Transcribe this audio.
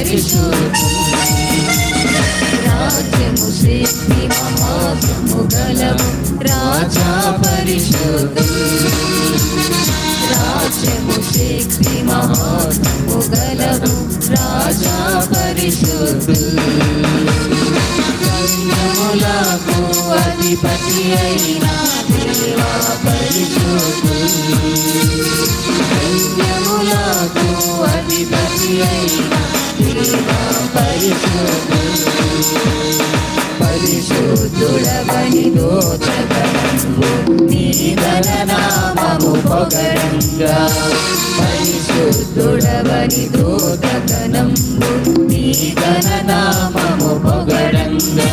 పరిశుద్ధులు. రాజ్యము శక్తి మహాత్మ్యము గలవు రాజా పరిశుద్ధులు. రాజ్యము శక్తి మహాత్మ్యము గలవు రాజా పరిశుద్ధులు. సైన్యములకు అధిపతి అయిన దేవా పరిశుద్ధులు. సైన్యములకు అధిపతి అయిన దేవా పరిశుద్ధులు. పరిశుద్ధుడవని దోచగలంబు నీ ఘననామము పొగడంగా. పరిశుద్ధుడవని దోచగలంబు నీ ఘననామము పొగడంగా.